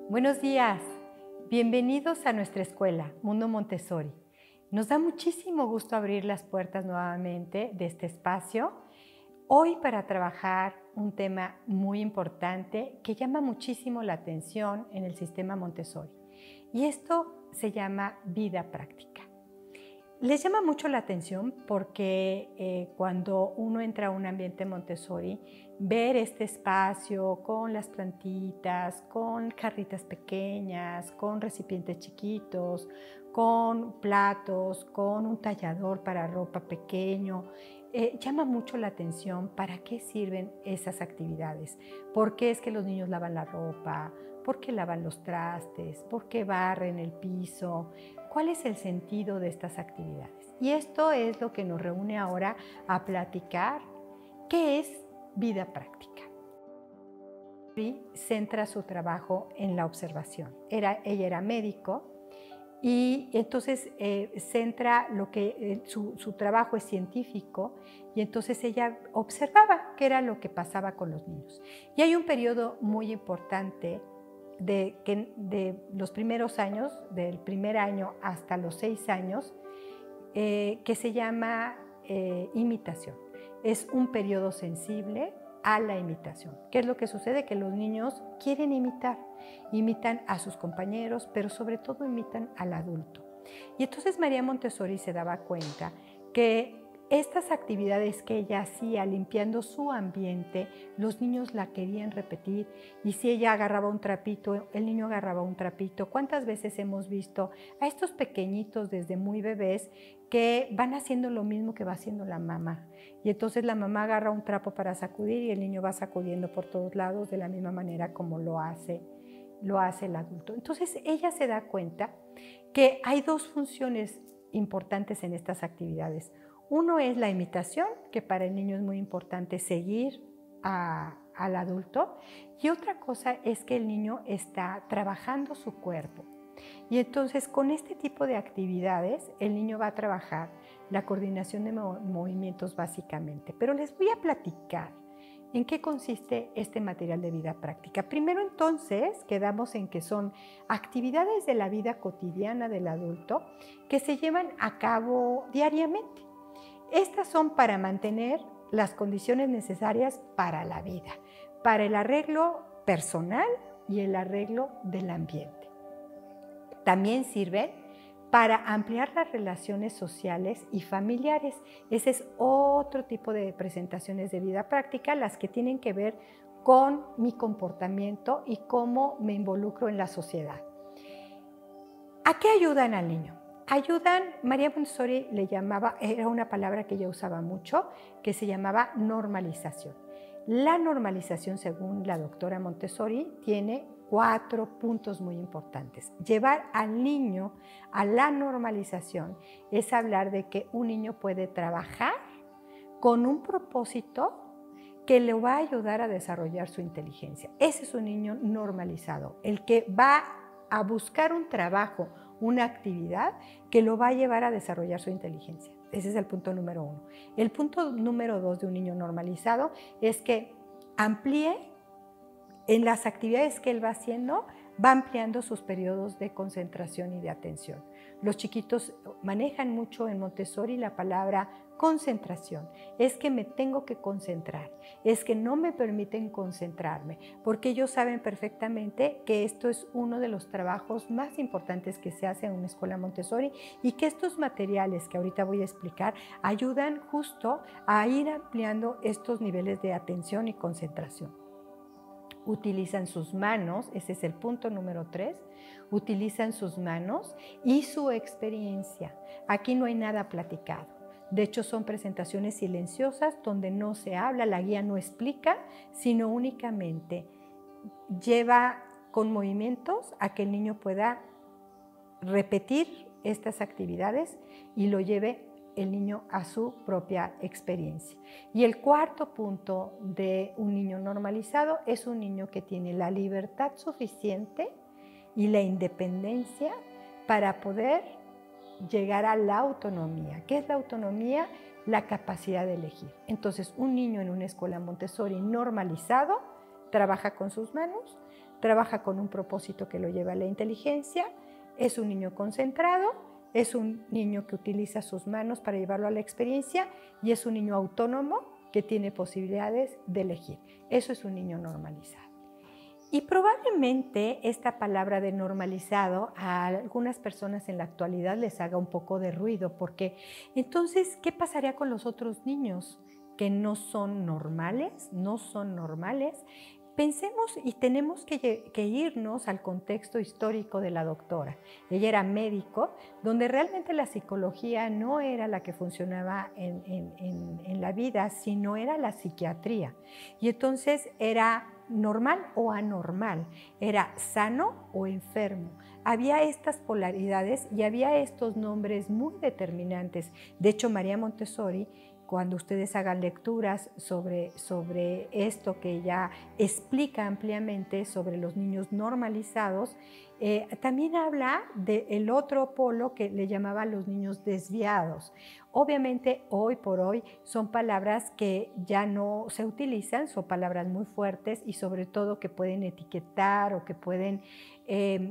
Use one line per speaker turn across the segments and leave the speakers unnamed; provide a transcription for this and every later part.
Buenos días, bienvenidos a nuestra escuela, Mundo Montessori. Nos da muchísimo gusto abrir las puertas nuevamente de este espacio, hoy para trabajar un tema muy importante que llama muchísimo la atención en el sistema Montessori. Y esto se llama vida práctica. Les llama mucho la atención porque cuando uno entra a un ambiente Montessori, ver este espacio con las plantitas, con jarritas pequeñas, con recipientes chiquitos, con platos, con un tallador para ropa pequeño, llama mucho la atención para qué sirven esas actividades. ¿Por qué es que los niños lavan la ropa? ¿Por qué lavan los trastes? ¿Por qué barren el piso? ¿Cuál es el sentido de estas actividades? Y esto es lo que nos reúne ahora a platicar. ¿Qué es vida práctica? Centra su trabajo en la observación. Ella era médico y entonces centra lo que su trabajo es científico y entonces ella observaba qué era lo que pasaba con los niños. Y hay un periodo muy importante de los primeros años, del primer año hasta los 6 años, que se llama imitación. Es un periodo sensible a la imitación. ¿Qué es lo que sucede? Que los niños quieren imitar. Imitan a sus compañeros, pero sobre todo imitan al adulto. Y entonces María Montessori se daba cuenta que estas actividades que ella hacía limpiando su ambiente, los niños la querían repetir y si ella agarraba un trapito, el niño agarraba un trapito. ¿Cuántas veces hemos visto a estos pequeñitos desde muy bebés que van haciendo lo mismo que va haciendo la mamá? Y entonces la mamá agarra un trapo para sacudir y el niño va sacudiendo por todos lados de la misma manera como lo hace el adulto. Entonces ella se da cuenta que hay dos funciones importantes en estas actividades. Uno es la imitación, que para el niño es muy importante seguir al adulto, y otra cosa es que el niño está trabajando su cuerpo. Y entonces con este tipo de actividades el niño va a trabajar la coordinación de movimientos básicamente. Pero les voy a platicar en qué consiste este material de vida práctica. Primero entonces quedamos en que son actividades de la vida cotidiana del adulto que se llevan a cabo diariamente. Estas son para mantener las condiciones necesarias para la vida, para el arreglo personal y el arreglo del ambiente. También sirven para ampliar las relaciones sociales y familiares. Ese es otro tipo de presentaciones de vida práctica, las que tienen que ver con mi comportamiento y cómo me involucro en la sociedad. ¿A qué ayudan al niño? Ayudan, María Montessori le llamaba, era una palabra que ella usaba mucho, que se llamaba normalización. La normalización, según la doctora Montessori, tiene 4 puntos muy importantes. Llevar al niño a la normalización es hablar de que un niño puede trabajar con un propósito que le va a ayudar a desarrollar su inteligencia. Ese es un niño normalizado, el que va a buscar un trabajo, una actividad que lo va a llevar a desarrollar su inteligencia. Ese es el punto número 1. El punto número 2 de un niño normalizado es que amplíe en las actividades que él va haciendo, va ampliando sus periodos de concentración y de atención. Los chiquitos manejan mucho en Montessori la palabra concentración. Es que me tengo que concentrar, es que no me permiten concentrarme, porque ellos saben perfectamente que esto es uno de los trabajos más importantes que se hace en una escuela Montessori y que estos materiales que ahorita voy a explicar ayudan justo a ir ampliando estos niveles de atención y concentración. Utilizan sus manos, ese es el punto número 3, utilizan sus manos y su experiencia. Aquí no hay nada platicado. De hecho, son presentaciones silenciosas donde no se habla, la guía no explica, sino únicamente lleva con movimientos a que el niño pueda repetir estas actividades y lo lleve el niño a su propia experiencia. Y el cuarto punto de un niño normalizado es un niño que tiene la libertad suficiente y la independencia para poder llegar a la autonomía. ¿Qué es la autonomía? la capacidad de elegir. Entonces, un niño en una escuela Montessori normalizado trabaja con sus manos, trabaja con un propósito que lo lleva a la inteligencia, es un niño concentrado, es un niño que utiliza sus manos para llevarlo a la experiencia y es un niño autónomo que tiene posibilidades de elegir. Eso es un niño normalizado. Y probablemente esta palabra de normalizado a algunas personas en la actualidad les haga un poco de ruido, porque entonces, ¿qué pasaría con los otros niños que no son normales? No son normales. Pensemos y tenemos que irnos al contexto histórico de la doctora. Ella era médico, donde realmente la psicología no era la que funcionaba en la vida, sino era la psiquiatría. Y entonces era normal o anormal, era sano o enfermo. Había estas polaridades y había estos nombres muy determinantes. De hecho, María Montessori, cuando ustedes hagan lecturas sobre esto que ella explica ampliamente sobre los niños normalizados, también habla del otro polo que le llamaba los niños desviados. Obviamente, hoy por hoy son palabras que ya no se utilizan, son palabras muy fuertes y sobre todo que pueden etiquetar o que pueden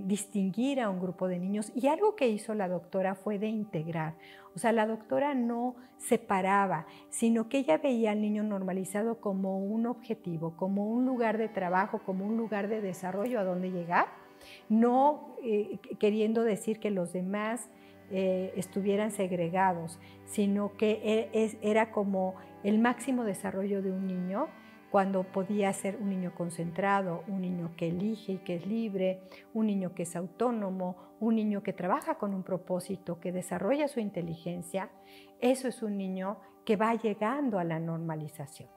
distinguir a un grupo de niños. Y algo que hizo la doctora fue de integrar. O sea, la doctora no separaba, sino que ella veía al niño normalizado como un objetivo, como un lugar de trabajo, como un lugar de desarrollo a donde llegar, no queriendo decir que los demás estuvieran segregados, sino que era como el máximo desarrollo de un niño cuando podía ser un niño concentrado, un niño que elige y que es libre, un niño que es autónomo, un niño que trabaja con un propósito, que desarrolla su inteligencia. Eso es un niño que va llegando a la normalización.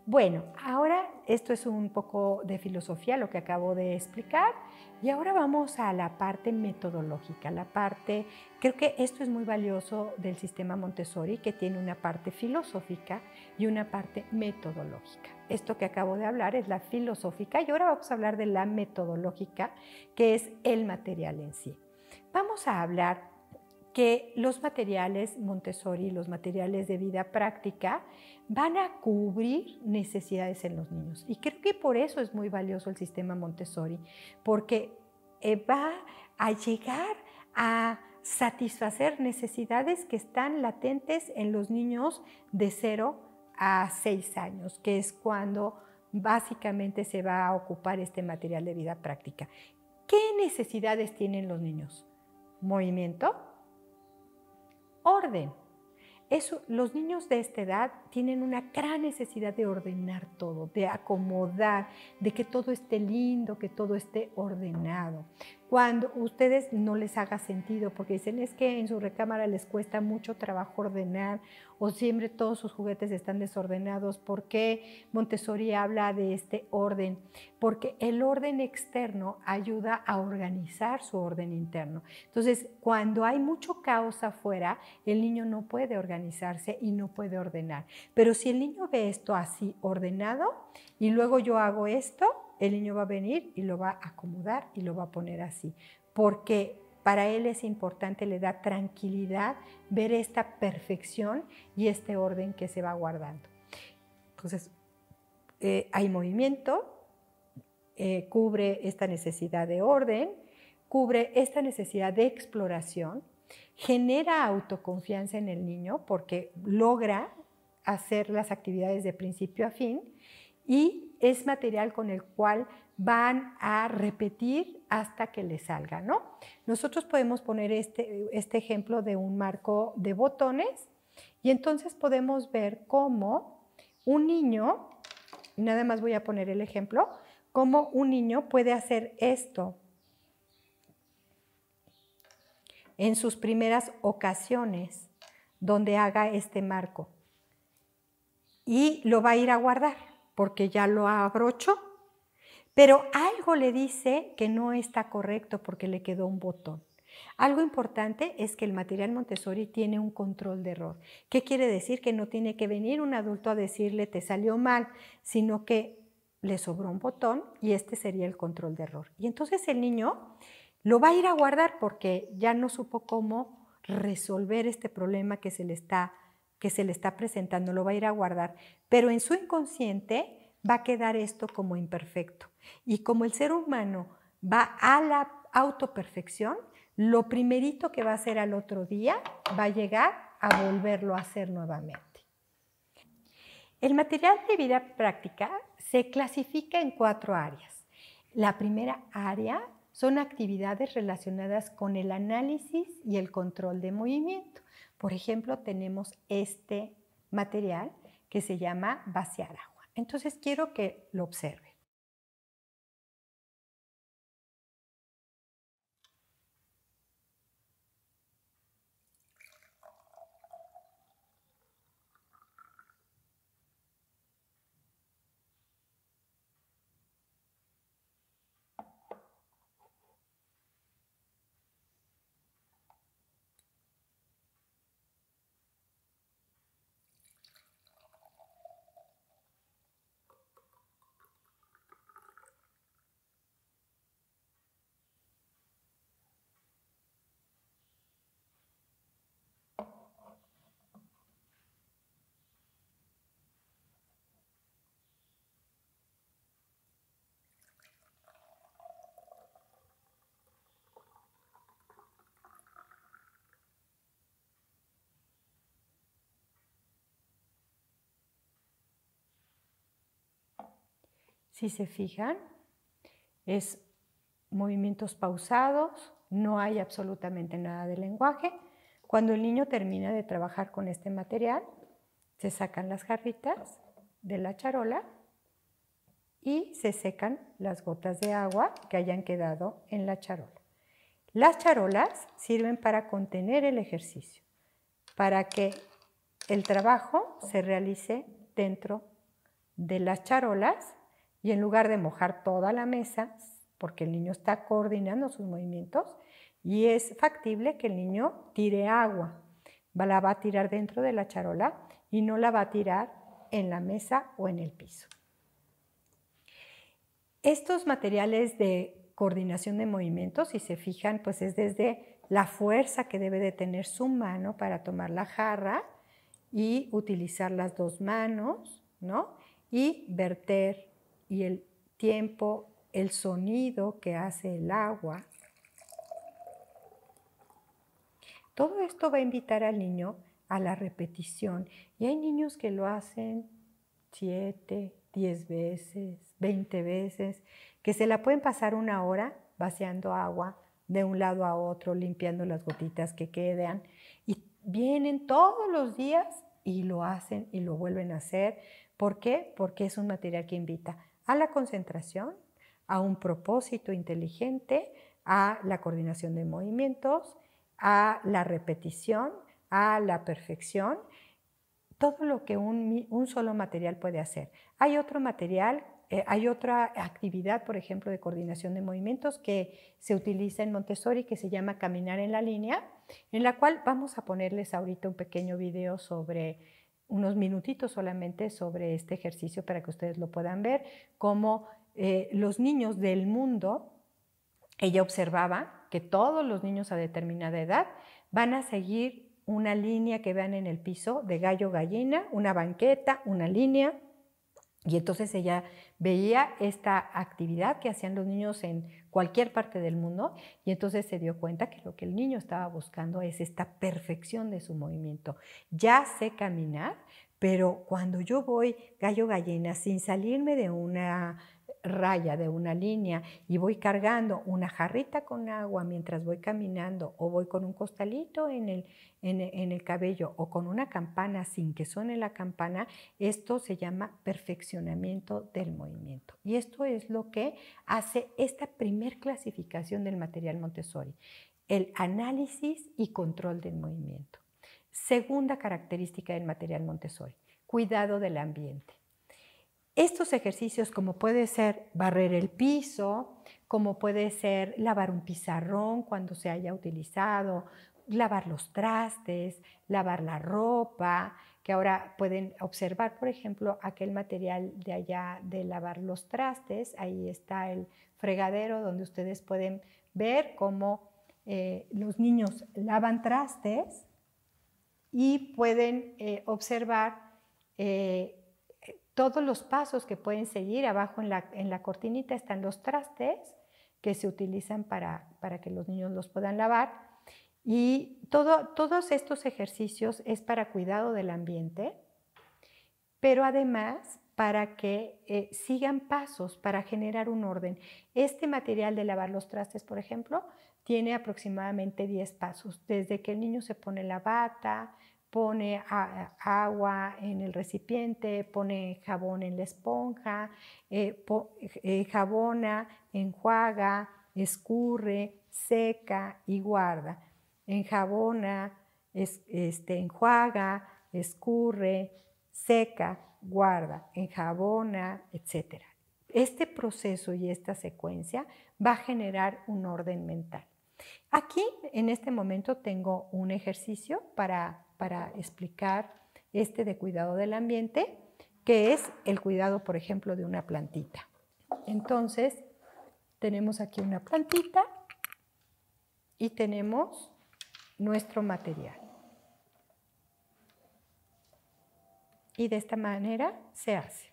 Bueno, ahora esto es un poco de filosofía, lo que acabo de explicar, y ahora vamos a la parte metodológica, creo que esto es muy valioso del sistema Montessori, que tiene una parte filosófica y una parte metodológica. Esto que acabo de hablar es la filosófica y ahora vamos a hablar de la metodológica, que es el material en sí. Vamos a hablar que los materiales Montessori, los materiales de vida práctica, van a cubrir necesidades en los niños. Y creo que por eso es muy valioso el sistema Montessori, porque va a llegar a satisfacer necesidades que están latentes en los niños de 0 a 6 años, que es cuando básicamente se va a ocupar este material de vida práctica. ¿Qué necesidades tienen los niños? Movimiento, orden. Los niños de esta edad tienen una gran necesidad de ordenar todo, de acomodar, de que todo esté lindo, que todo esté ordenado. Cuando ustedes no les haga sentido, porque dicen es que en su recámara les cuesta mucho trabajo ordenar o siempre todos sus juguetes están desordenados, ¿por qué Montessori habla de este orden? Porque el orden externo ayuda a organizar su orden interno. Entonces, cuando hay mucho caos afuera, el niño no puede organizarse y no puede ordenar. Pero si el niño ve esto así ordenado y luego yo hago esto, el niño va a venir y lo va a acomodar y lo va a poner así, porque para él es importante, le da tranquilidad ver esta perfección y este orden que se va guardando. Entonces, hay movimiento, cubre esta necesidad de orden, cubre esta necesidad de exploración, genera autoconfianza en el niño porque logra hacer las actividades de principio a fin y es material con el cual van a repetir hasta que les salga, ¿no? Nosotros podemos poner este ejemplo de un marco de botones y entonces podemos ver cómo un niño, nada más voy a poner el ejemplo, cómo un niño puede hacer esto en sus primeras ocasiones donde haga este marco y lo va a ir a guardar porque ya lo abrochó, pero algo le dice que no está correcto porque le quedó un botón. Algo importante es que el material Montessori tiene un control de error. ¿Qué quiere decir? Que no tiene que venir un adulto a decirle te salió mal, sino que le sobró un botón y este sería el control de error. Y entonces el niño lo va a ir a guardar porque ya no supo cómo resolver este problema que que se le está presentando, lo va a ir a guardar, pero en su inconsciente va a quedar esto como imperfecto. Y como el ser humano va a la autoperfección, lo primerito que va a hacer al otro día va a llegar a volverlo a hacer nuevamente. El material de vida práctica se clasifica en 4 áreas. La primera área son actividades relacionadas con el análisis y el control de movimiento. Por ejemplo, tenemos este material que se llama vaciar agua. Entonces, quiero que lo observen. Si se fijan, es movimientos pausados, no hay absolutamente nada de lenguaje. Cuando el niño termina de trabajar con este material, se sacan las jarritas de la charola y se secan las gotas de agua que hayan quedado en la charola. Las charolas sirven para contener el ejercicio, para que el trabajo se realice dentro de las charolas y en lugar de mojar toda la mesa, porque el niño está coordinando sus movimientos y es factible que el niño tire agua. La va a tirar dentro de la charola y no la va a tirar en la mesa o en el piso. Estos materiales de coordinación de movimientos, si se fijan, pues es desde la fuerza que debe de tener su mano para tomar la jarra y utilizar las 2 manos, ¿no? Y verter y el tiempo, el sonido que hace el agua. Todo esto va a invitar al niño a la repetición. Y hay niños que lo hacen 7, 10 veces, 20 veces, que se la pueden pasar 1 hora vaciando agua de un lado a otro, limpiando las gotitas que quedan. Y vienen todos los días y lo hacen y lo vuelven a hacer. ¿Por qué? Porque es un material que invita a la concentración, a un propósito inteligente, a la coordinación de movimientos, a la repetición, a la perfección, todo lo que un solo material puede hacer. Hay otro material, hay otra actividad, por ejemplo, de coordinación de movimientos que se utiliza en Montessori que se llama caminar en la línea, en la cual vamos a ponerles ahorita un pequeño video sobre unos minutitos solamente sobre este ejercicio para que ustedes lo puedan ver, cómo los niños del mundo, ella observaba que todos los niños a determinada edad van a seguir una línea que vean en el piso de gallo-gallina, una banqueta, una línea. Y entonces ella veía esta actividad que hacían los niños en cualquier parte del mundo y entonces se dio cuenta que lo que el niño estaba buscando es esta perfección de su movimiento. Ya sé caminar, pero cuando yo voy gallo-gallina sin salirme de una raya, de una línea, y voy cargando una jarrita con agua mientras voy caminando o voy con un costalito en el cabello o con una campana sin que suene la campana, esto se llama perfeccionamiento del movimiento. Y esto es lo que hace esta primer clasificación del material Montessori, el análisis y control del movimiento. Segunda característica del material Montessori, cuidado del ambiente. Estos ejercicios, como puede ser barrer el piso, como puede ser lavar un pizarrón cuando se haya utilizado, lavar los trastes, lavar la ropa, que ahora pueden observar, por ejemplo, aquel material de allá de lavar los trastes. Ahí está el fregadero donde ustedes pueden ver cómo los niños lavan trastes y pueden observar todos los pasos que pueden seguir. Abajo en la cortinita están los trastes que se utilizan para que los niños los puedan lavar. Y todos estos ejercicios es para cuidado del ambiente, pero además para que sigan pasos para generar un orden. Este material de lavar los trastes, por ejemplo, tiene aproximadamente 10 pasos, desde que el niño se pone la bata, pone agua en el recipiente, pone jabón en la esponja, jabona, enjuaga, escurre, seca y guarda. Enjabona, enjuaga, escurre, seca, guarda, enjabona, etc. Este proceso y esta secuencia va a generar un orden mental. Aquí, en este momento, tengo un ejercicio para explicar de cuidado del ambiente, que es el cuidado, por ejemplo, de una plantita. Entonces, tenemos aquí una plantita y tenemos nuestro material. Y de esta manera se hace.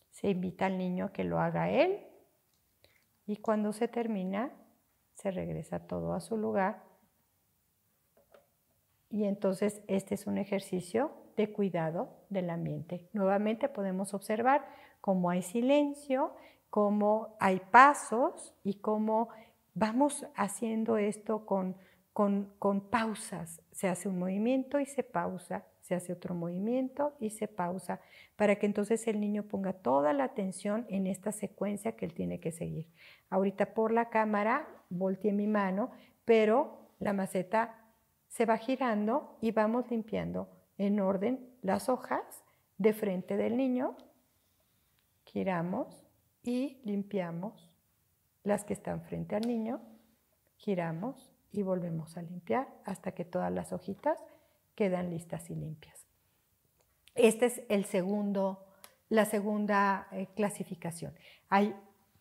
Se invita al niño a que lo haga él y cuando se termina, se regresa todo a su lugar. Y entonces este es un ejercicio de cuidado del ambiente. Nuevamente podemos observar cómo hay silencio, cómo hay pasos y cómo vamos haciendo esto con pausas. Se hace un movimiento y se pausa, se hace otro movimiento y se pausa, para que entonces el niño ponga toda la atención en esta secuencia que él tiene que seguir. Ahorita por la cámara volteé mi mano, pero la maceta se va girando y vamos limpiando en orden las hojas de frente del niño. Giramos y limpiamos las que están frente al niño. Giramos y volvemos a limpiar hasta que todas las hojitas quedan listas y limpias. Esta es la segunda clasificación.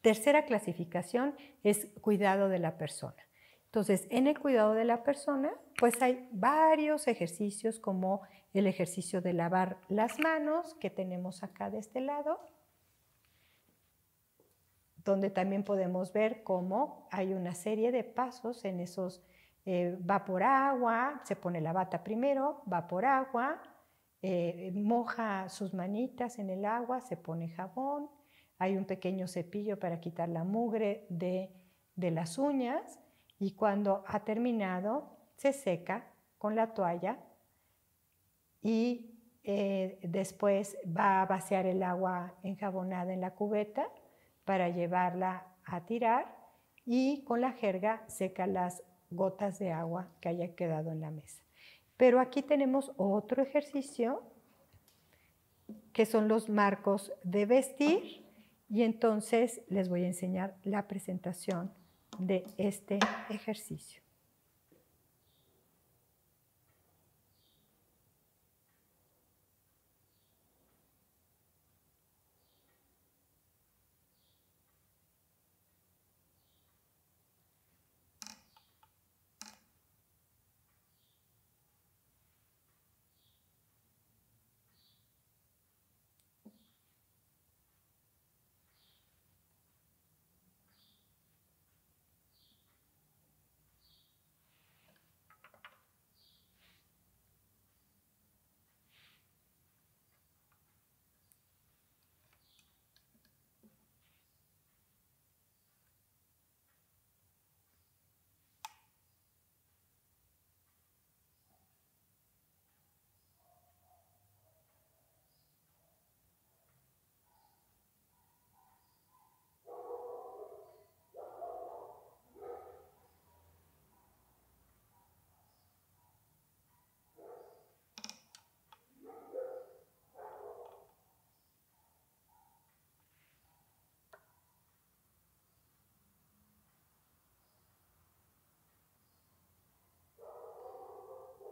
Tercera clasificación es cuidado de la persona. Entonces, en el cuidado de la persona, pues hay varios ejercicios como el ejercicio de lavar las manos que tenemos acá de este lado, donde también podemos ver cómo hay una serie de pasos en esos. Va por agua, se pone la bata primero, va por agua, moja sus manitas en el agua, se pone jabón, hay un pequeño cepillo para quitar la mugre de las uñas y cuando ha terminado se seca con la toalla y después va a vaciar el agua enjabonada en la cubeta para llevarla a tirar y con la jerga seca las gotas de agua que haya quedado en la mesa. Pero aquí tenemos otro ejercicio que son los marcos de vestir y entonces les voy a enseñar la presentación de este ejercicio.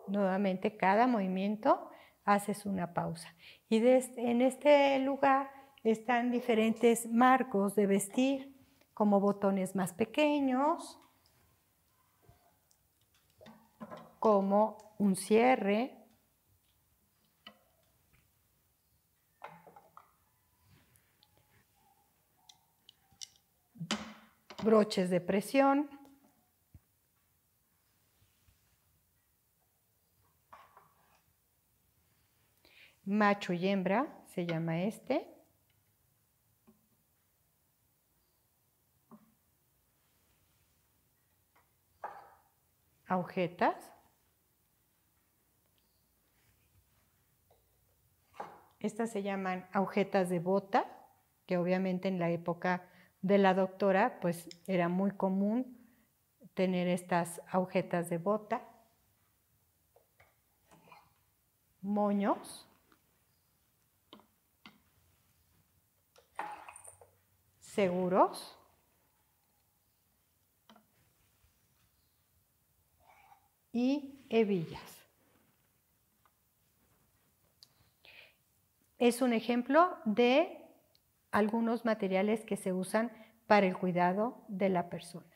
Nuevamente, cada movimiento haces una pausa. Y en este lugar están diferentes marcos de vestir, como botones más pequeños, como un cierre, broches de presión, macho y hembra, se llama este. Agujetas. Estas se llaman agujetas de bota, que obviamente en la época de la doctora, pues era muy común tener estas agujetas de bota. Moños. Seguros. Y hebillas. Es un ejemplo de algunos materiales que se usan para el cuidado de la persona.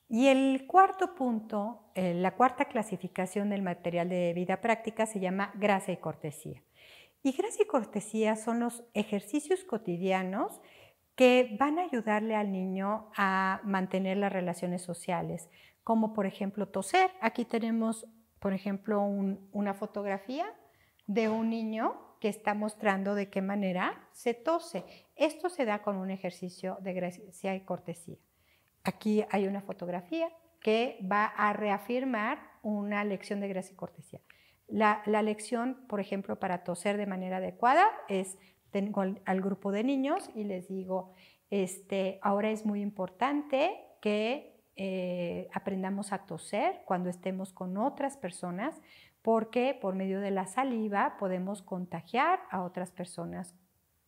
Y el cuarto punto, la cuarta clasificación del material de vida práctica se llama gracia y cortesía. Y gracia y cortesía son los ejercicios cotidianos que van a ayudarle al niño a mantener las relaciones sociales, como por ejemplo toser. Aquí tenemos, por ejemplo, una fotografía de un niño que está mostrando de qué manera se tose. Esto se da con un ejercicio de gracia y cortesía. Aquí hay una fotografía que va a reafirmar una lección de gracia y cortesía. La lección, por ejemplo, para toser de manera adecuada es, tengo al grupo de niños y les digo, ahora es muy importante que aprendamos a toser cuando estemos con otras personas, porque por medio de la saliva podemos contagiar a otras personas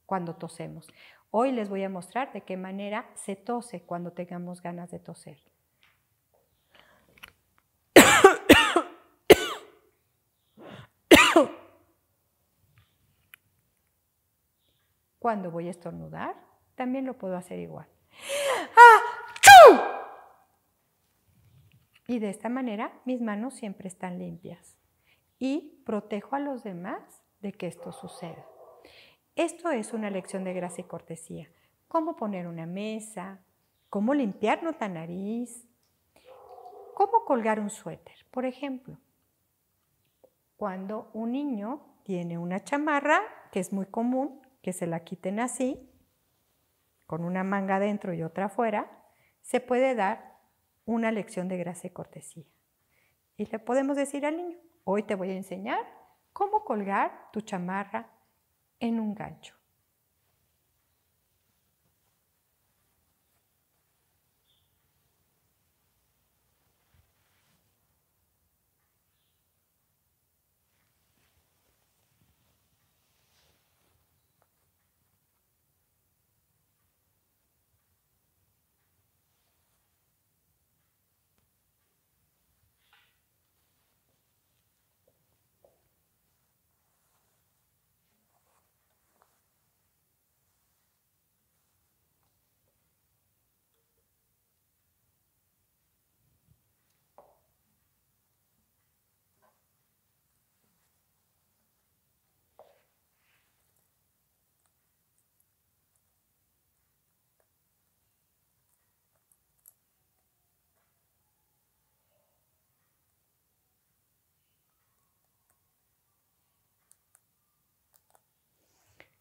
cuando tosemos. Hoy les voy a mostrar de qué manera se tose cuando tengamos ganas de toser. Cuando voy a estornudar, también lo puedo hacer igual. Y de esta manera mis manos siempre están limpias y protejo a los demás de que esto suceda. Esto es una lección de gracia y cortesía. Cómo poner una mesa, cómo limpiarnos la nariz, cómo colgar un suéter. Por ejemplo, cuando un niño tiene una chamarra, que es muy común que se la quiten así, con una manga adentro y otra afuera, se puede dar una lección de gracia y cortesía. Y le podemos decir al niño, hoy te voy a enseñar cómo colgar tu chamarra en un gancho.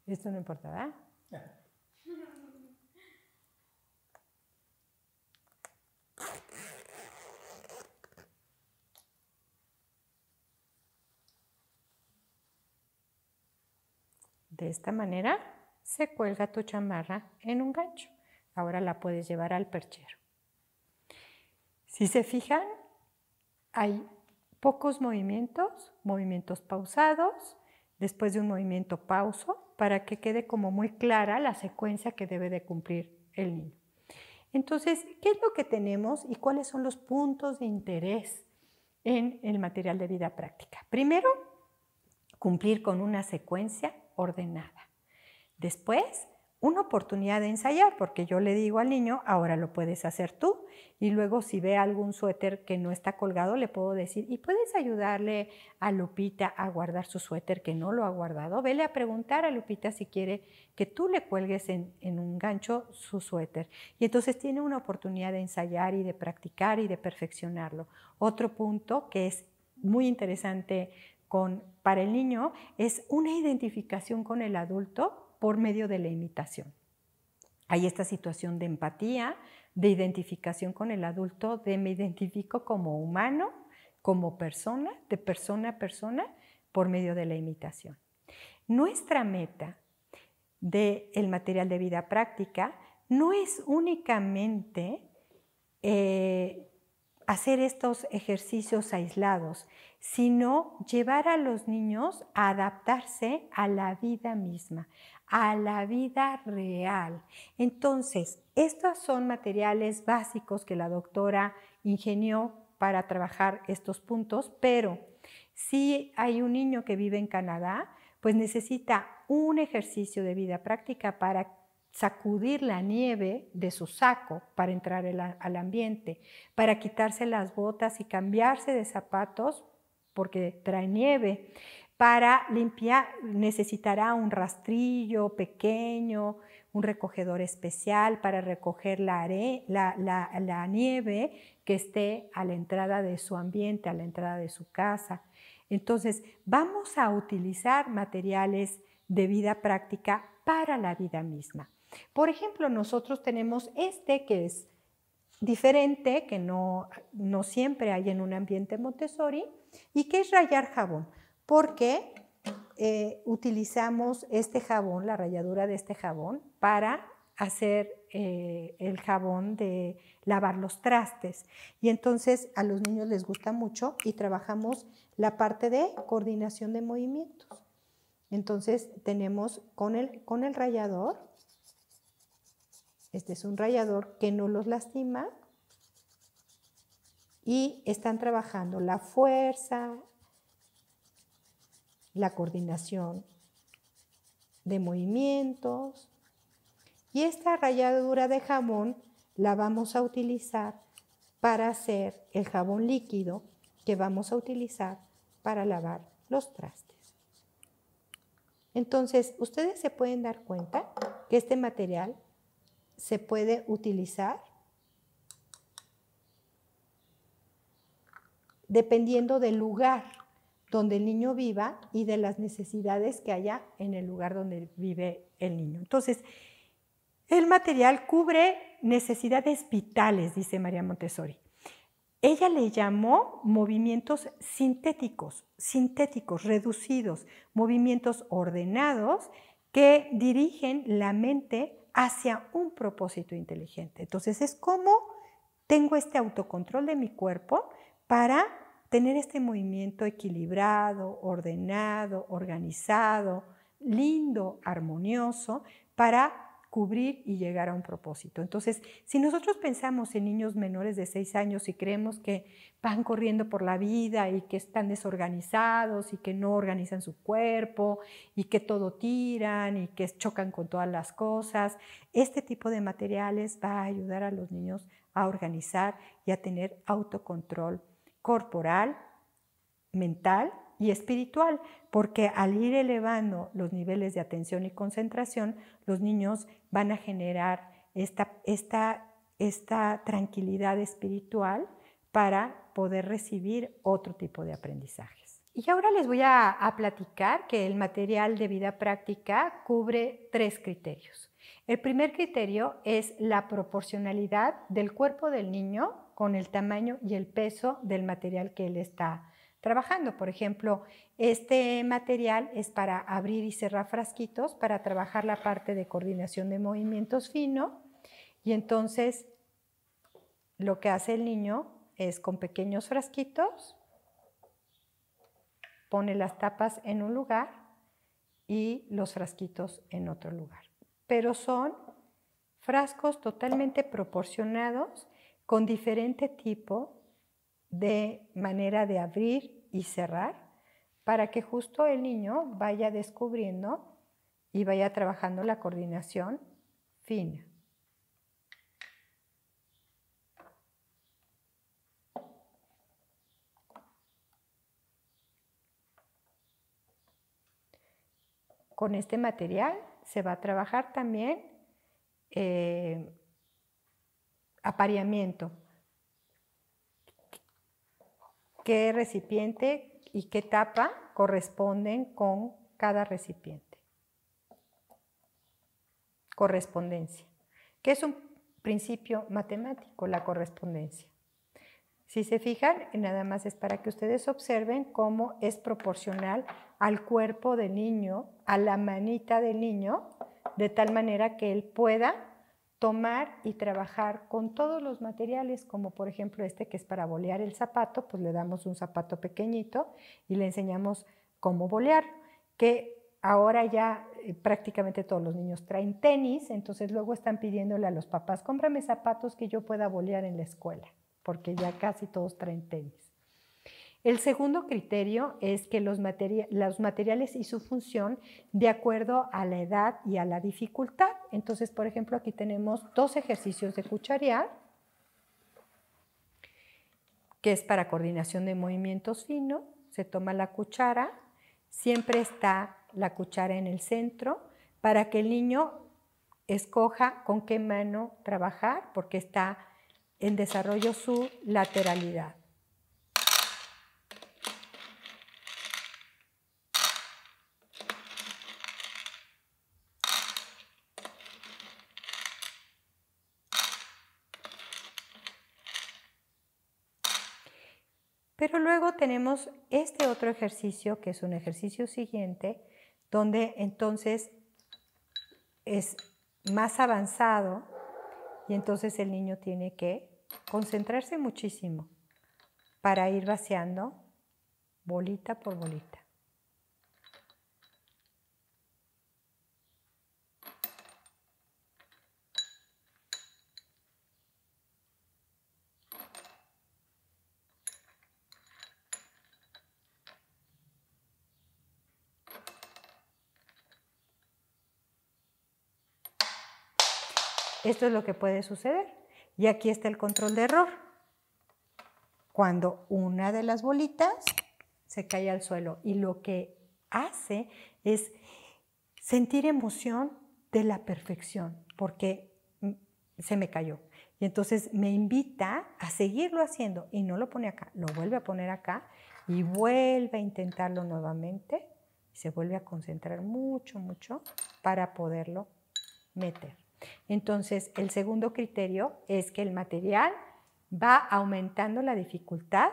Esto no importa, ¿verdad? De esta manera se cuelga tu chamarra en un gancho. Ahora la puedes llevar al perchero. Si se fijan, hay pocos movimientos pausados, después de un movimiento pauso, para que quede como muy clara la secuencia que debe de cumplir el niño. Entonces, ¿qué es lo que tenemos y cuáles son los puntos de interés en el material de vida práctica. Primero, cumplir con una secuencia ordenada. Después, una oportunidad de ensayar, porque yo le digo al niño, ahora lo puedes hacer tú. Y luego si ve algún suéter que no está colgado, le puedo decir, ¿y puedes ayudarle a Lupita a guardar su suéter que no lo ha guardado? Vele a preguntar a Lupita si quiere que tú le cuelgues en un gancho su suéter. Y entonces tiene una oportunidad de ensayar y de practicar y de perfeccionarlo. Otro punto que es muy interesante para el niño es una identificación con el adulto por medio de la imitación. Hay esta situación de empatía, de identificación con el adulto, de me identifico como humano, como persona, de persona a persona, por medio de la imitación. Nuestra meta del material de vida práctica no es únicamente hacer estos ejercicios aislados, sino llevar a los niños a adaptarse a la vida misma, a la vida real. Entonces, estos son materiales básicos que la doctora ingenió para trabajar estos puntos, pero si hay un niño que vive en Canadá, pues necesita un ejercicio de vida práctica para sacudir la nieve de su saco para entrar al ambiente, para quitarse las botas y cambiarse de zapatos porque trae nieve. Para limpiar necesitará un rastrillo pequeño, un recogedor especial para recoger la nieve que esté a la entrada de su ambiente, a la entrada de su casa. Entonces, vamos a utilizar materiales de vida práctica para la vida misma. Por ejemplo, nosotros tenemos este que es diferente, que no siempre hay en un ambiente Montessori, y que es rallar jabón, porque utilizamos este jabón, la ralladura de este jabón, para hacer el jabón de lavar los trastes. Y entonces a los niños les gusta mucho y trabajamos la parte de coordinación de movimientos. Entonces tenemos con el rallador, este es un rallador que no los lastima y están trabajando la fuerza, la coordinación de movimientos. Y esta ralladura de jabón la vamos a utilizar para hacer el jabón líquido que vamos a utilizar para lavar los trastes. Entonces, ustedes se pueden dar cuenta que este material se puede utilizar dependiendo del lugar donde el niño viva y de las necesidades que haya en el lugar donde vive el niño. Entonces, el material cubre necesidades vitales, dice María Montessori. Ella le llamó movimientos sintéticos, reducidos, movimientos ordenados que dirigen la mente hacia un propósito inteligente. Entonces, es como tengo este autocontrol de mi cuerpo para tener este movimiento equilibrado, ordenado, organizado, lindo, armonioso, para cubrir y llegar a un propósito. Entonces, si nosotros pensamos en niños menores de 6 años y creemos que van corriendo por la vida y que están desorganizados y que no organizan su cuerpo y que todo tiran y que chocan con todas las cosas, este tipo de materiales va a ayudar a los niños a organizar y a tener autocontrol corporal, mental y espiritual, porque al ir elevando los niveles de atención y concentración, los niños van a generar esta tranquilidad espiritual para poder recibir otro tipo de aprendizajes. Y ahora les voy a platicar que el material de vida práctica cubre 3 criterios. El primer criterio es la proporcionalidad del cuerpo del niño con el tamaño y el peso del material que él está trabajando. Por ejemplo, este material es para abrir y cerrar frasquitos, para trabajar la parte de coordinación de movimientos fino, y entonces lo que hace el niño es con pequeños frasquitos, pone las tapas en un lugar y los frasquitos en otro lugar. Pero son frascos totalmente proporcionados con diferente tipo de manera de abrir y cerrar para que justo el niño vaya descubriendo y vaya trabajando la coordinación fina. Con este material se va a trabajar también apareamiento. ¿Qué recipiente y qué tapa corresponden con cada recipiente? Correspondencia, que es un principio matemático, la correspondencia. Si se fijan, nada más es para que ustedes observen cómo es proporcional al cuerpo del niño, a la manita del niño, de tal manera que él pueda tomar y trabajar con todos los materiales, como por ejemplo este que es para bolear el zapato, pues le damos un zapato pequeñito y le enseñamos cómo bolear, que ahora ya prácticamente todos los niños traen tenis, entonces luego están pidiéndole a los papás, cómprame zapatos que yo pueda bolear en la escuela, porque ya casi todos traen tenis. El segundo criterio es que los materiales y su función de acuerdo a la edad y a la dificultad. Entonces, por ejemplo, aquí tenemos 2 ejercicios de cucharear, que es para coordinación de movimientos finos. Se toma la cuchara, siempre está la cuchara en el centro, para que el niño escoja con qué mano trabajar, porque está en desarrollo su lateralidad. Pero luego tenemos este otro ejercicio, que es un ejercicio siguiente, donde entonces es más avanzado y entonces el niño tiene que concentrarse muchísimo para ir vaciando bolita por bolita. Esto es lo que puede suceder. Y aquí está el control de error. Cuando una de las bolitas se cae al suelo y lo que hace es sentir emoción de la perfección, porque se me cayó. Y entonces me invita a seguirlo haciendo y no lo pone acá, lo vuelve a poner acá y vuelve a intentarlo nuevamente. Se vuelve a concentrar mucho, mucho para poderlo meter. Entonces, el segundo criterio es que el material va aumentando la dificultad,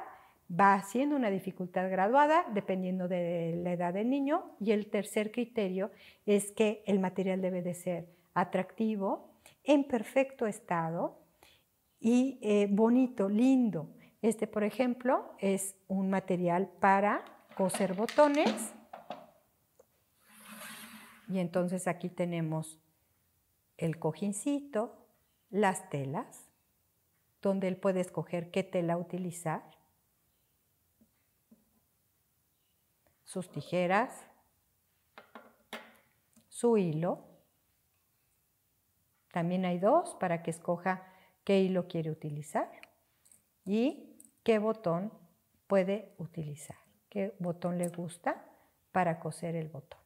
va haciendo una dificultad graduada dependiendo de la edad del niño. Y el tercer criterio es que el material debe de ser atractivo, en perfecto estado y bonito, lindo. Este, por ejemplo, es un material para coser botones. Y entonces aquí tenemos el cojincito, las telas, donde él puede escoger qué tela utilizar, sus tijeras, su hilo. También hay 2 para que escoja qué hilo quiere utilizar y qué botón puede utilizar, qué botón le gusta para coser el botón.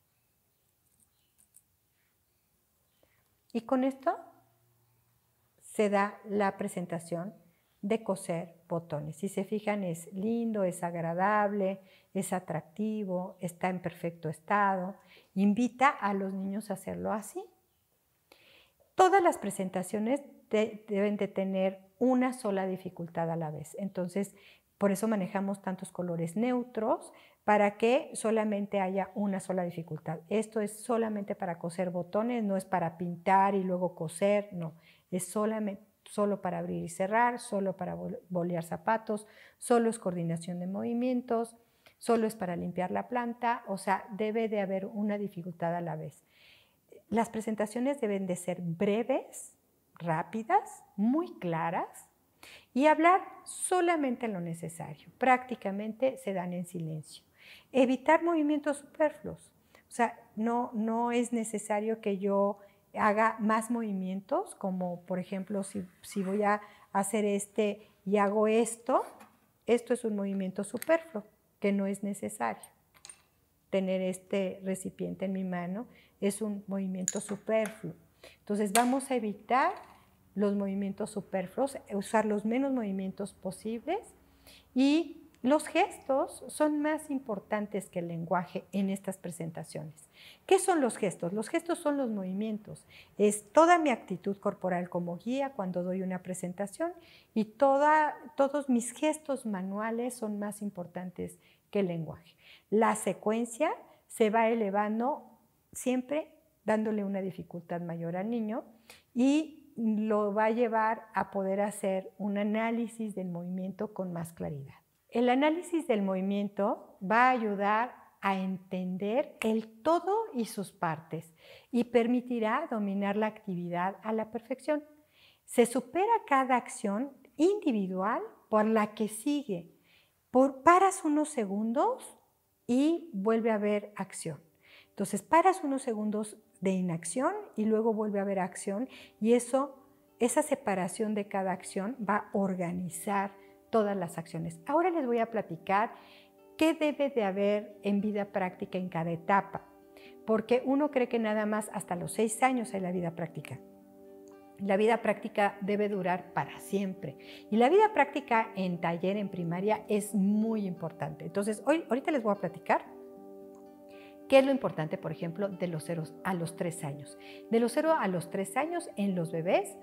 Y con esto se da la presentación de coser botones. Si se fijan, es lindo, es agradable, es atractivo, está en perfecto estado. Invita a los niños a hacerlo así. Todas las presentaciones deben de tener una sola dificultad a la vez. Entonces, por eso manejamos tantos colores neutros, para que solamente haya una sola dificultad. Esto es solamente para coser botones, no es para pintar y luego coser, no. Es solo para abrir y cerrar, solo para bolear zapatos, solo es coordinación de movimientos, solo es para limpiar la planta, o sea, debe de haber una dificultad a la vez. Las presentaciones deben de ser breves, rápidas, muy claras, Y hablar solamente lo necesario. Prácticamente se dan en silencio. Evitar movimientos superfluos. O sea, no es necesario que yo haga más movimientos, como por ejemplo, si voy a hacer y hago esto es un movimiento superfluo, que no es necesario. Tener este recipiente en mi mano es un movimiento superfluo. Entonces vamos a evitar los movimientos superfluos, usar los menos movimientos posibles, y los gestos son más importantes que el lenguaje en estas presentaciones. ¿Qué son los gestos? Los gestos son los movimientos. Es toda mi actitud corporal como guía cuando doy una presentación, y todos mis gestos manuales son más importantes que el lenguaje. La secuencia se va elevando siempre dándole una dificultad mayor al niño, y lo va a llevar a poder hacer un análisis del movimiento con más claridad. El análisis del movimiento va a ayudar a entender el todo y sus partes, y permitirá dominar la actividad a la perfección. Se supera cada acción individual por la que sigue. Paras unos segundos y vuelve a haber acción. Entonces paras unos segundos de inacción y luego vuelve a haber acción, y esa separación de cada acción va a organizar todas las acciones. Ahora les voy a platicar qué debe de haber en vida práctica en cada etapa, porque uno cree que nada más hasta los 6 años hay la vida práctica. La vida práctica debe durar para siempre, y la vida práctica en taller, en primaria, es muy importante. Entonces, ahorita les voy a platicar qué es lo importante, por ejemplo, de los 0 a los 3 años. De los 0 a los 3 años, en los bebés,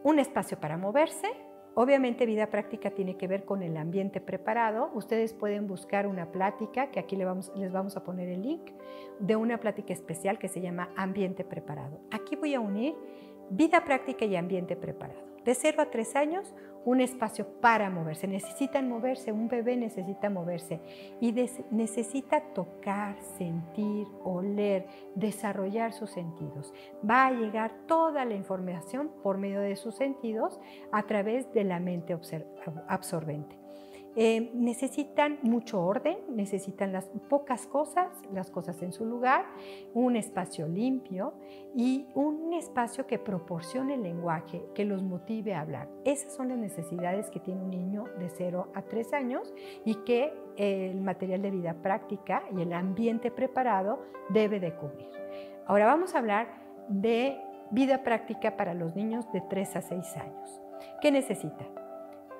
un espacio para moverse. Obviamente, vida práctica tiene que ver con el ambiente preparado. Ustedes pueden buscar una plática, que aquí les vamos a poner el link, de una plática especial que se llama Ambiente Preparado. Aquí voy a unir vida práctica y ambiente preparado. De 0 a 3 años, un espacio para moverse. Necesitan moverse, un bebé necesita moverse y necesita tocar, sentir, oler, desarrollar sus sentidos. Va a llegar toda la información por medio de sus sentidos a través de la mente absorbente. Necesitan mucho orden, necesitan las cosas en su lugar, un espacio limpio y un espacio que proporcione el lenguaje, que los motive a hablar. Esas son las necesidades que tiene un niño de 0 a 3 años, y que el material de vida práctica y el ambiente preparado debe de cubrir. Ahora vamos a hablar de vida práctica para los niños de 3 a 6 años. ¿Qué necesitan?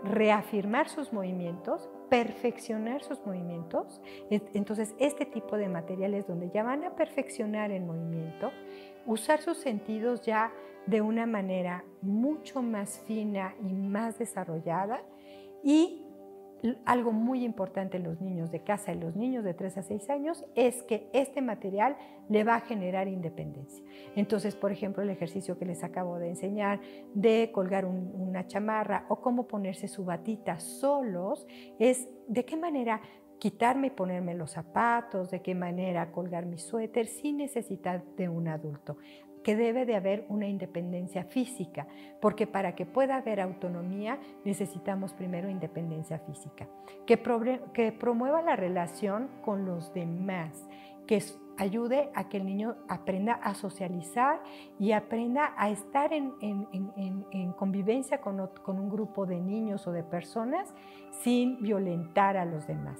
Reafirmar sus movimientos, perfeccionar sus movimientos. Entonces, este tipo de materiales donde ya van a perfeccionar el movimiento, usar sus sentidos ya de una manera mucho más fina y más desarrollada. Y algo muy importante en los niños de casa y los niños de 3 a 6 años es que este material le va a generar independencia. Entonces, por ejemplo, el ejercicio que les acabo de enseñar de colgar una chamarra, o cómo ponerse su batita solos, es de qué manera quitarme y ponerme los zapatos, de qué manera colgar mi suéter sin necesidad de un adulto. Que debe de haber una independencia física, porque para que pueda haber autonomía necesitamos primero independencia física, que promueva la relación con los demás, que ayude a que el niño aprenda a socializar y aprenda a estar en convivencia con un grupo de niños o de personas sin violentar a los demás.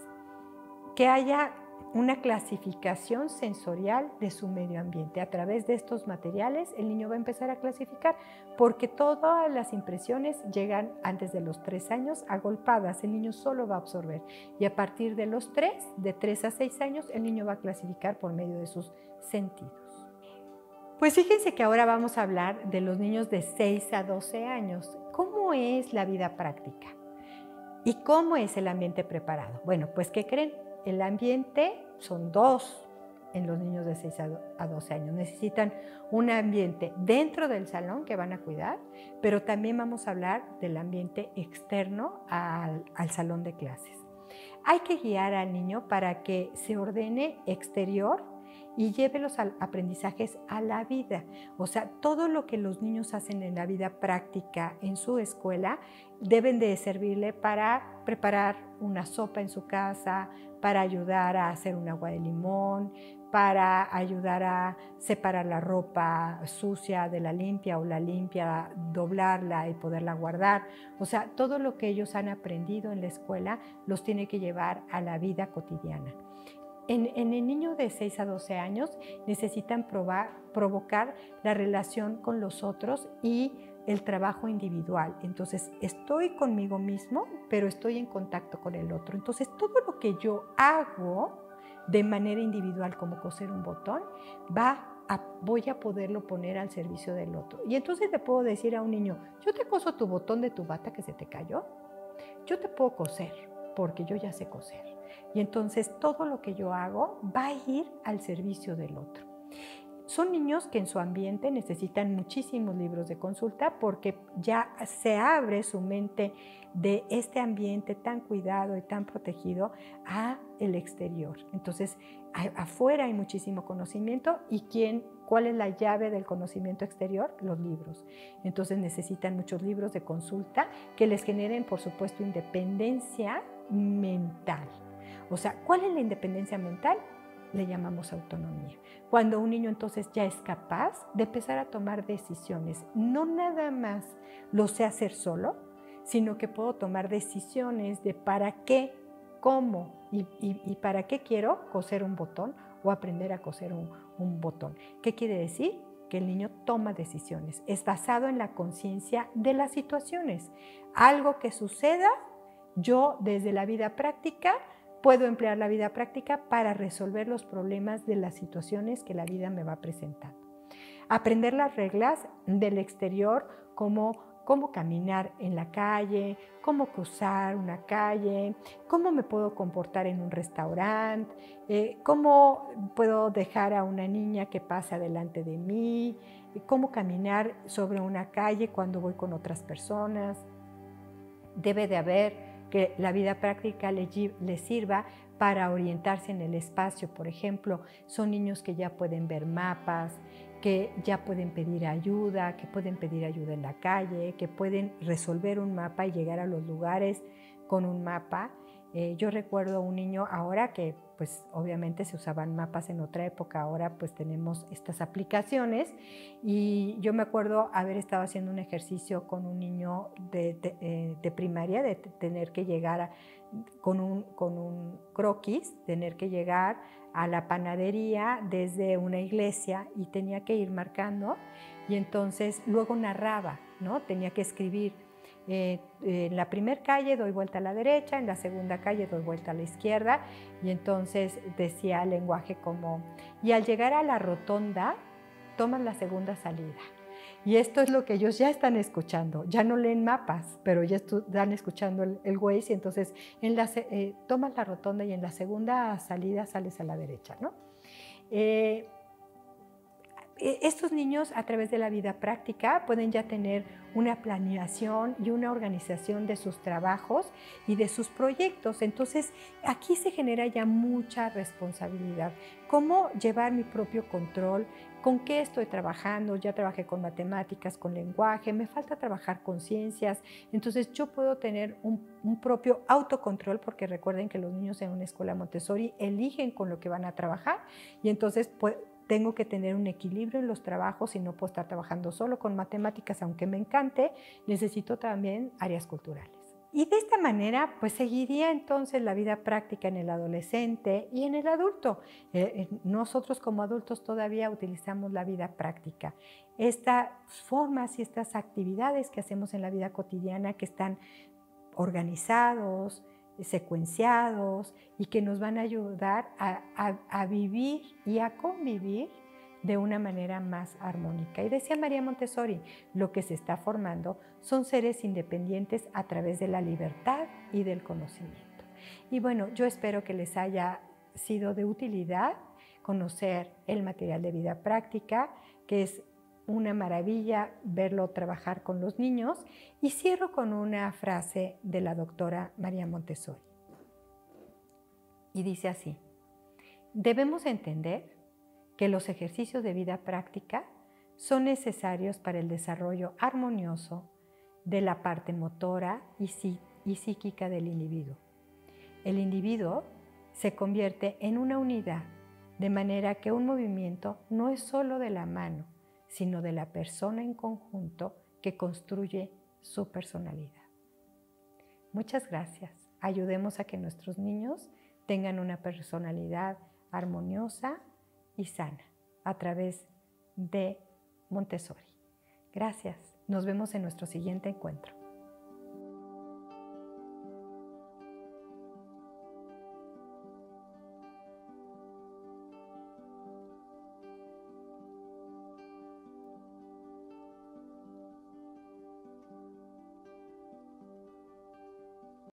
Que haya una clasificación sensorial de su medio ambiente. A través de estos materiales el niño va a empezar a clasificar, porque todas las impresiones llegan antes de los 3 años agolpadas. El niño solo va a absorber, y a partir de los 3, de 3 a 6 años, el niño va a clasificar por medio de sus sentidos. Pues fíjense que ahora vamos a hablar de los niños de 6 a 12 años. ¿Cómo es la vida práctica? ¿Y cómo es el ambiente preparado? Bueno, pues ¿qué creen? El ambiente son 2 en los niños de 6 a 12 años. Necesitan un ambiente dentro del salón que van a cuidar, pero también vamos a hablar del ambiente externo al salón de clases. Hay que guiar al niño para que se ordene exterior y lleve los aprendizajes a la vida. O sea, todo lo que los niños hacen en la vida práctica en su escuela deben de servirle para preparar una sopa en su casa, para ayudar a hacer un agua de limón, para ayudar a separar la ropa sucia de la limpia o la limpia, doblarla y poderla guardar. O sea, todo lo que ellos han aprendido en la escuela los tiene que llevar a la vida cotidiana. En el niño de 6 a 12 años necesitan provocar la relación con los otros y el trabajo individual. Entonces, estoy conmigo mismo, pero estoy en contacto con el otro. Entonces, todo lo que yo hago de manera individual, como coser un botón, voy a poderlo poner al servicio del otro. Y entonces le puedo decir a un niño, yo te coso tu botón de tu bata que se te cayó. Yo te puedo coser, porque yo ya sé coser. Y entonces todo lo que yo hago va a ir al servicio del otro. Son niños que en su ambiente necesitan muchísimos libros de consulta porque ya se abre su mente de este ambiente tan cuidado y tan protegido a el exterior. Entonces, afuera hay muchísimo conocimiento y ¿cuál es la llave del conocimiento exterior? Los libros. Entonces necesitan muchos libros de consulta que les generen, por supuesto, independencia mental. O sea, ¿cuál es la independencia mental? Le llamamos autonomía. Cuando un niño entonces ya es capaz de empezar a tomar decisiones, no nada más lo sé hacer solo, sino que puedo tomar decisiones de para qué, cómo y para qué quiero coser un botón o aprender a coser un botón. ¿Qué quiere decir? Que el niño toma decisiones. Es basado en la conciencia de las situaciones. Algo que suceda, yo desde la vida práctica puedo emplear la vida práctica para resolver los problemas de las situaciones que la vida me va presentando. Aprender las reglas del exterior, como cómo caminar en la calle, cómo cruzar una calle, cómo me puedo comportar en un restaurante, cómo puedo dejar a una niña que pase delante de mí, cómo caminar sobre una calle cuando voy con otras personas. Debe de haber que la vida práctica les sirva para orientarse en el espacio. Por ejemplo, son niños que ya pueden ver mapas, que ya pueden pedir ayuda, que pueden pedir ayuda en la calle, que pueden resolver un mapa y llegar a los lugares con un mapa. Yo recuerdo un niño ahora que pues obviamente se usaban mapas en otra época, ahora pues tenemos estas aplicaciones y yo me acuerdo haber estado haciendo un ejercicio con un niño de primaria, de tener que llegar con un croquis, tener que llegar a la panadería desde una iglesia y tenía que ir marcando y entonces luego narraba, ¿no? Tenía que escribir. En la primera calle doy vuelta a la derecha, en la segunda calle doy vuelta a la izquierda y entonces decía el lenguaje como, y al llegar a la rotonda, tomas la segunda salida. Y esto es lo que ellos ya están escuchando, ya no leen mapas, pero ya están escuchando el Waze y entonces tomas la rotonda y en la segunda salida sales a la derecha, ¿no? Estos niños a través de la vida práctica pueden ya tener una planeación y una organización de sus trabajos y de sus proyectos. Entonces aquí se genera ya mucha responsabilidad. ¿Cómo llevar mi propio control? ¿Con qué estoy trabajando? Ya trabajé con matemáticas, con lenguaje, me falta trabajar con ciencias. Entonces yo puedo tener un propio autocontrol porque recuerden que los niños en una escuela Montessori eligen con lo que van a trabajar y entonces tengo que tener un equilibrio en los trabajos y no puedo estar trabajando solo con matemáticas, aunque me encante, necesito también áreas culturales. Y de esta manera, pues seguiría entonces la vida práctica en el adolescente y en el adulto. Nosotros como adultos todavía utilizamos la vida práctica. Estas formas y estas actividades que hacemos en la vida cotidiana que están organizados, secuenciados y que nos van a ayudar a vivir y a convivir de una manera más armónica. Y decía María Montessori, lo que se está formando son seres independientes a través de la libertad y del conocimiento. Y bueno, yo espero que les haya sido de utilidad conocer el material de vida práctica, que es una maravilla verlo trabajar con los niños. Y cierro con una frase de la doctora María Montessori. Y dice así: debemos entender que los ejercicios de vida práctica son necesarios para el desarrollo armonioso de la parte motora y psíquica del individuo. El individuo se convierte en una unidad, de manera que un movimiento no es solo de la mano, sino de la persona en conjunto que construye su personalidad. Muchas gracias. Ayudemos a que nuestros niños tengan una personalidad armoniosa y sana a través de Montessori. Gracias. Nos vemos en nuestro siguiente encuentro.